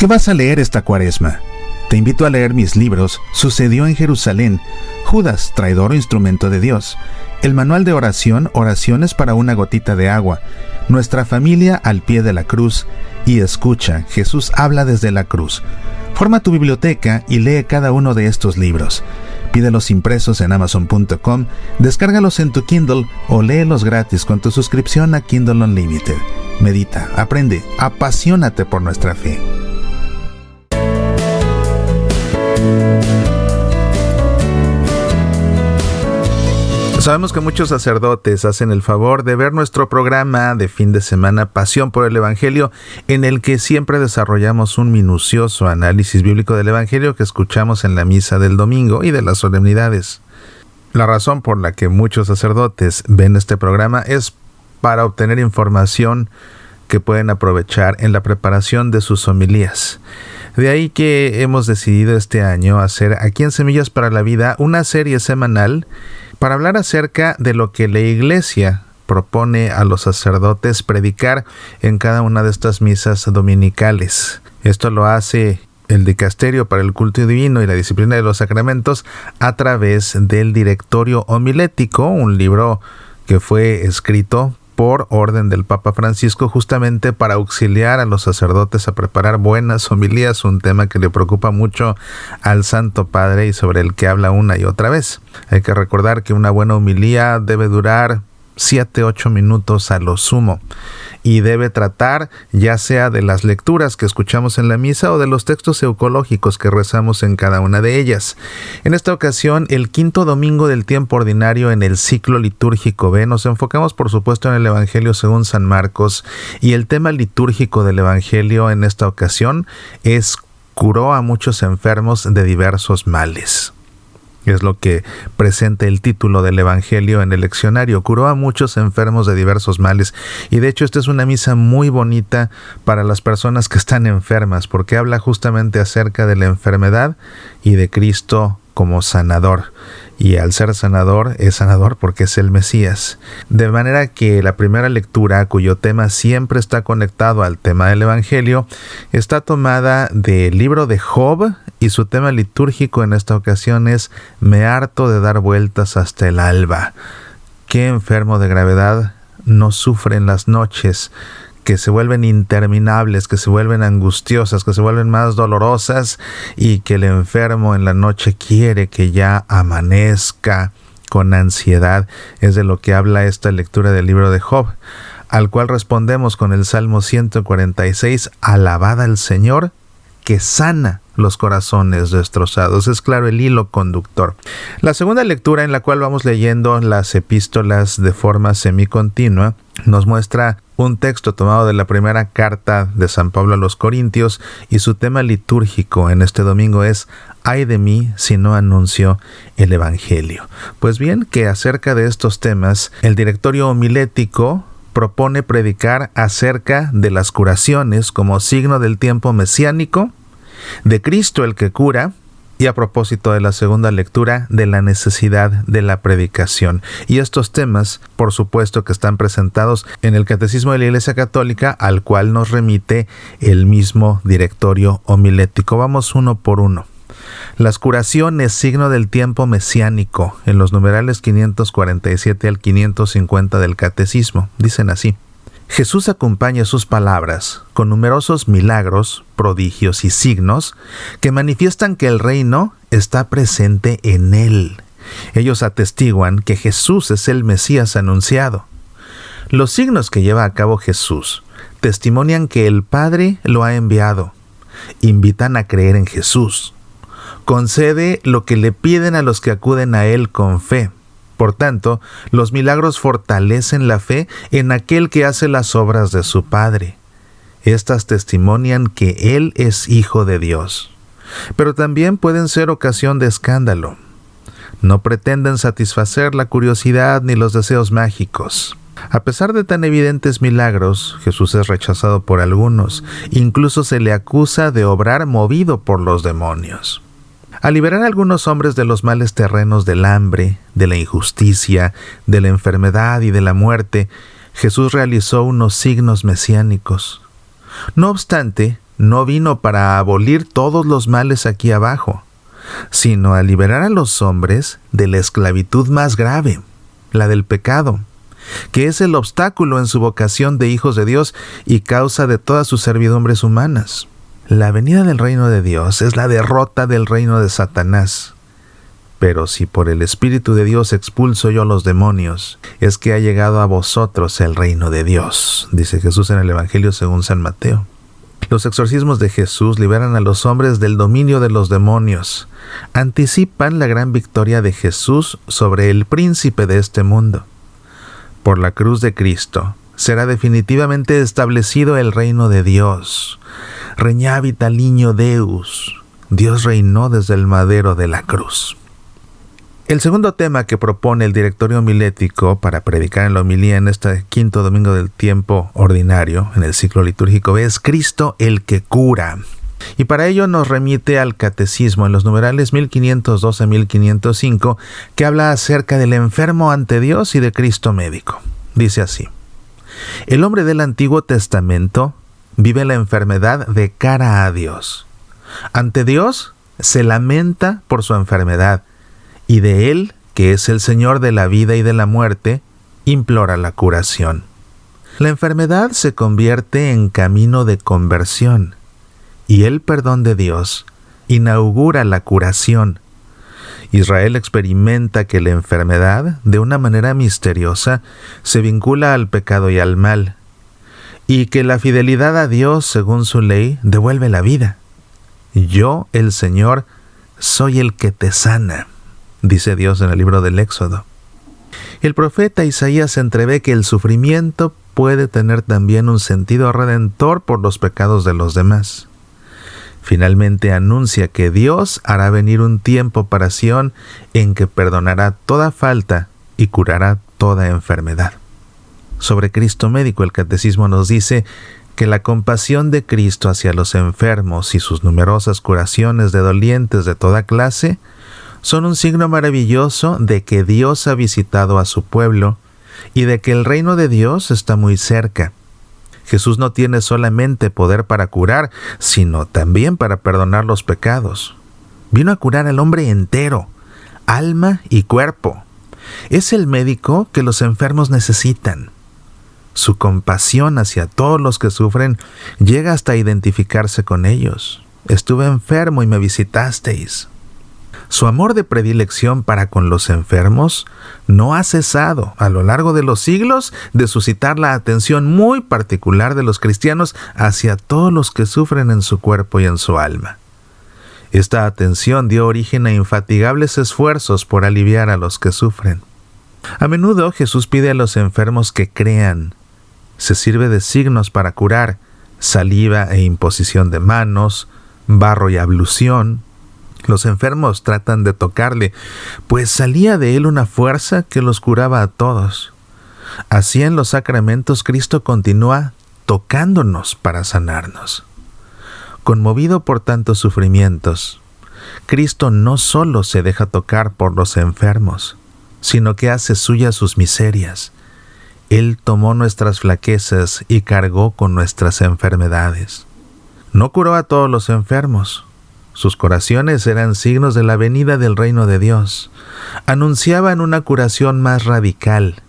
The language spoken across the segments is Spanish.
¿Qué vas a leer esta Cuaresma? Te invito a leer mis libros Sucedió en Jerusalén, Judas, traidor o instrumento de Dios, el manual de oración, Oraciones para una gotita de agua, Nuestra familia al pie de la cruz y Escucha, Jesús habla desde la cruz. Forma tu biblioteca y lee cada uno de estos libros. Pídelos impresos en Amazon.com, descárgalos en tu Kindle o léelos gratis con tu suscripción a Kindle Unlimited. Medita, aprende, apasionate por nuestra fe. Sabemos que muchos sacerdotes hacen el favor de ver nuestro programa de fin de semana Pasión por el Evangelio, en el que siempre desarrollamos un minucioso análisis bíblico del Evangelio que escuchamos en la misa del domingo y de las solemnidades. La razón por la que muchos sacerdotes ven este programa es para obtener información que pueden aprovechar en la preparación de sus homilías. De ahí que hemos decidido este año hacer aquí en Semillas para la Vida una serie semanal para hablar acerca de lo que la Iglesia propone a los sacerdotes predicar en cada una de estas misas dominicales. Esto lo hace el Dicasterio para el Culto Divino y la Disciplina de los Sacramentos a través del Directorio Homilético, un libro que fue escrito por orden del Papa Francisco justamente para auxiliar a los sacerdotes a preparar buenas homilías, un tema que le preocupa mucho al Santo Padre y sobre el que habla una y otra vez. Hay que recordar que una buena homilía debe durar 7-8 minutos a lo sumo y debe tratar ya sea de las lecturas que escuchamos en la misa o de los textos eucológicos que rezamos en cada una de ellas. En esta ocasión, el quinto domingo del tiempo ordinario en el ciclo litúrgico B, nos enfocamos por supuesto en el Evangelio según San Marcos, y el tema litúrgico del Evangelio en esta ocasión es curó a muchos enfermos de diversos males. Es lo que presenta el título del Evangelio en el leccionario. Curó a muchos enfermos de diversos males. Y de hecho esta es una misa muy bonita para las personas que están enfermas, porque habla justamente acerca de la enfermedad y de Cristo como sanador. Y al ser sanador, es sanador porque es el Mesías. De manera que la primera lectura, cuyo tema siempre está conectado al tema del Evangelio, está tomada del libro de Job, y su tema litúrgico en esta ocasión es Me harto de dar vueltas hasta el alba. ¿Qué enfermo de gravedad no sufre en las noches que se vuelven interminables, que se vuelven angustiosas, que se vuelven más dolorosas, y que el enfermo en la noche quiere que ya amanezca con ansiedad? Es de lo que habla esta lectura del libro de Job, al cual respondemos con el Salmo 146, alabad al Señor que sana los corazones destrozados. Es claro el hilo conductor. La segunda lectura, en la cual vamos leyendo las epístolas de forma semicontinua, nos muestra un texto tomado de la primera carta de San Pablo a los Corintios, y su tema litúrgico en este domingo es «Ay de mí si no anuncio el Evangelio». Pues bien, que acerca de estos temas, el Directorio Homilético propone predicar acerca de las curaciones como signo del tiempo mesiánico, de Cristo el que cura, y a propósito de la segunda lectura, de la necesidad de la predicación. Y estos temas, por supuesto, que están presentados en el Catecismo de la Iglesia Católica, al cual nos remite el mismo Directorio Homilético. Vamos uno por uno. Las curaciones, signo del tiempo mesiánico, en los numerales 547 al 550 del Catecismo, dicen así: Jesús acompaña sus palabras con numerosos milagros, prodigios y signos que manifiestan que el reino está presente en él. Ellos atestiguan que Jesús es el Mesías anunciado. Los signos que lleva a cabo Jesús testimonian que el Padre lo ha enviado. Invitan a creer en Jesús. Concede lo que le piden a los que acuden a él con fe. Por tanto, los milagros fortalecen la fe en aquel que hace las obras de su Padre. Estas testimonian que Él es Hijo de Dios. Pero también pueden ser ocasión de escándalo. No pretenden satisfacer la curiosidad ni los deseos mágicos. A pesar de tan evidentes milagros, Jesús es rechazado por algunos. Incluso se le acusa de obrar movido por los demonios. Al liberar a algunos hombres de los males terrenos del hambre, de la injusticia, de la enfermedad y de la muerte, Jesús realizó unos signos mesiánicos. No obstante, no vino para abolir todos los males aquí abajo, sino a liberar a los hombres de la esclavitud más grave, la del pecado, que es el obstáculo en su vocación de hijos de Dios y causa de todas sus servidumbres humanas. La venida del reino de Dios es la derrota del reino de Satanás. Pero si por el Espíritu de Dios expulso yo los demonios, es que ha llegado a vosotros el reino de Dios, dice Jesús en el Evangelio según San Mateo. Los exorcismos de Jesús liberan a los hombres del dominio de los demonios. Anticipan la gran victoria de Jesús sobre el príncipe de este mundo. Por la cruz de Cristo será definitivamente establecido el reino de Dios. Regnavit alignio Deus. Dios reinó desde el madero de la cruz. El segundo tema que propone el directorio homilético para predicar en la homilía en este quinto domingo del tiempo ordinario, en el ciclo litúrgico, es Cristo el que cura. Y para ello nos remite al Catecismo en los numerales 1512 a 1505, que habla acerca del enfermo ante Dios y de Cristo médico. Dice así: el hombre del Antiguo Testamento vive la enfermedad de cara a Dios. Ante Dios se lamenta por su enfermedad, y de Él, que es el Señor de la vida y de la muerte, implora la curación. La enfermedad se convierte en camino de conversión, y el perdón de Dios inaugura la curación. Israel experimenta que la enfermedad, de una manera misteriosa, se vincula al pecado y al mal, y que la fidelidad a Dios, según su ley, devuelve la vida. Yo, el Señor, soy el que te sana, dice Dios en el libro del Éxodo. El profeta Isaías entrevé que el sufrimiento puede tener también un sentido redentor por los pecados de los demás. Finalmente anuncia que Dios hará venir un tiempo para Sión en que perdonará toda falta y curará toda enfermedad. Sobre Cristo médico, el Catecismo nos dice que la compasión de Cristo hacia los enfermos y sus numerosas curaciones de dolientes de toda clase son un signo maravilloso de que Dios ha visitado a su pueblo y de que el reino de Dios está muy cerca. Jesús no tiene solamente poder para curar, sino también para perdonar los pecados. Vino a curar al hombre entero, alma y cuerpo. Es el médico que los enfermos necesitan. Su compasión hacia todos los que sufren llega hasta identificarse con ellos. Estuve enfermo y me visitasteis. Su amor de predilección para con los enfermos no ha cesado a lo largo de los siglos de suscitar la atención muy particular de los cristianos hacia todos los que sufren en su cuerpo y en su alma. Esta atención dio origen a infatigables esfuerzos por aliviar a los que sufren. A menudo Jesús pide a los enfermos que crean. Se sirve de signos para curar: saliva e imposición de manos, barro y ablución. Los enfermos tratan de tocarle, pues salía de él una fuerza que los curaba a todos. Así en los sacramentos Cristo continúa tocándonos para sanarnos. Conmovido por tantos sufrimientos, Cristo no solo se deja tocar por los enfermos, sino que hace suyas sus miserias. Él tomó nuestras flaquezas y cargó con nuestras enfermedades. No curó a todos los enfermos. Sus curaciones eran signos de la venida del reino de Dios. Anunciaban una curación más radical,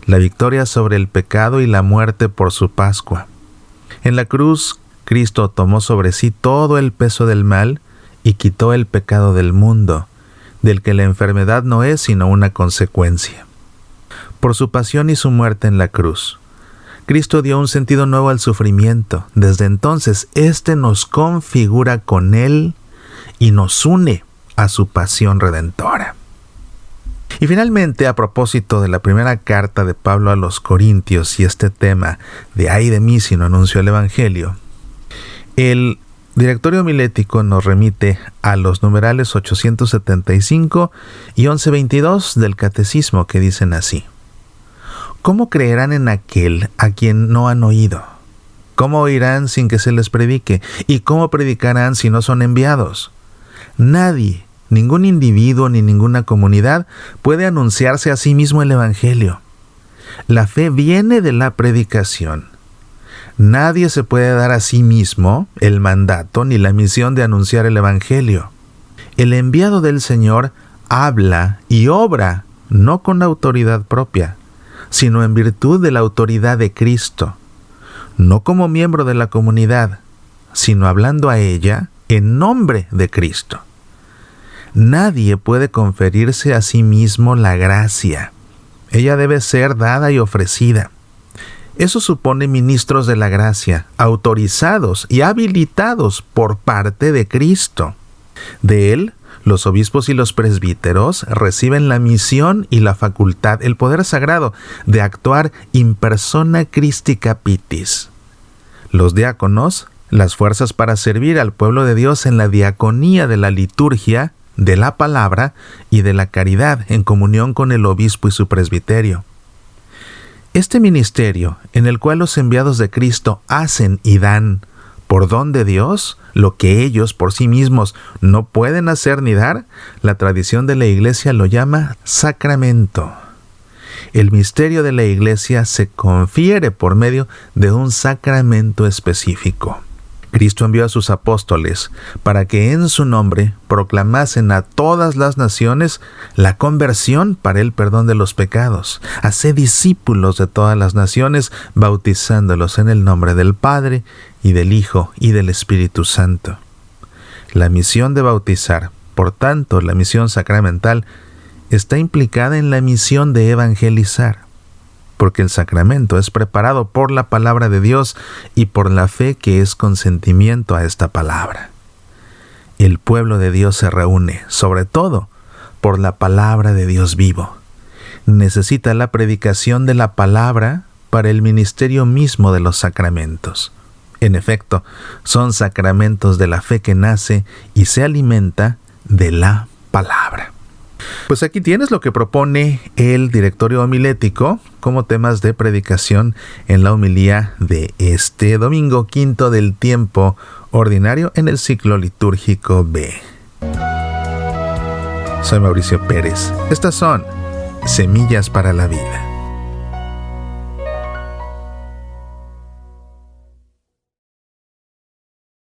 la victoria sobre el pecado y la muerte por su Pascua. En la cruz, Cristo tomó sobre sí todo el peso del mal y quitó el pecado del mundo, del que la enfermedad no es sino una consecuencia. Por su pasión y su muerte en la cruz, Cristo dio un sentido nuevo al sufrimiento. Desde entonces, éste nos configura con Él y nos une a su pasión redentora. Y finalmente, a propósito de la primera carta de Pablo a los Corintios y este tema de ay de mí si no anuncio el Evangelio, el directorio homilético nos remite a los numerales 875 y 1122 del Catecismo, que dicen así: ¿cómo creerán en aquel a quien no han oído? ¿Cómo oirán sin que se les predique? ¿Y cómo predicarán si no son enviados? Nadie, ningún individuo ni ninguna comunidad puede anunciarse a sí mismo el Evangelio. La fe viene de la predicación. Nadie se puede dar a sí mismo el mandato ni la misión de anunciar el Evangelio. El enviado del Señor habla y obra no con autoridad propia, sino en virtud de la autoridad de Cristo, no como miembro de la comunidad, sino hablando a ella en nombre de Cristo. Nadie puede conferirse a sí mismo la gracia. Ella debe ser dada y ofrecida. Eso supone ministros de la gracia, autorizados y habilitados por parte de Cristo. De Él, los obispos y los presbíteros reciben la misión y la facultad, el poder sagrado, de actuar in persona Christi Capitis. Los diáconos, las fuerzas para servir al pueblo de Dios en la diaconía de la liturgia, de la palabra y de la caridad, en comunión con el obispo y su presbiterio. Este ministerio, en el cual los enviados de Cristo hacen y dan, por don de Dios, lo que ellos por sí mismos no pueden hacer ni dar, la tradición de la Iglesia lo llama sacramento. El misterio de la Iglesia se confiere por medio de un sacramento específico. Cristo envió a sus apóstoles para que en su nombre proclamasen a todas las naciones la conversión para el perdón de los pecados. Haced discípulos de todas las naciones, bautizándolos en el nombre del Padre, y del Hijo, y del Espíritu Santo. La misión de bautizar, por tanto, la misión sacramental, está implicada en la misión de evangelizar, porque el sacramento es preparado por la palabra de Dios y por la fe que es consentimiento a esta palabra. El pueblo de Dios se reúne, sobre todo, por la palabra de Dios vivo. Necesita la predicación de la palabra para el ministerio mismo de los sacramentos. En efecto, son sacramentos de la fe que nace y se alimenta de la palabra. Pues aquí tienes lo que propone el directorio homilético como temas de predicación en la homilía de este domingo quinto del tiempo ordinario en el ciclo litúrgico B. Soy Mauricio Pérez. Estas son Semillas para la Vida.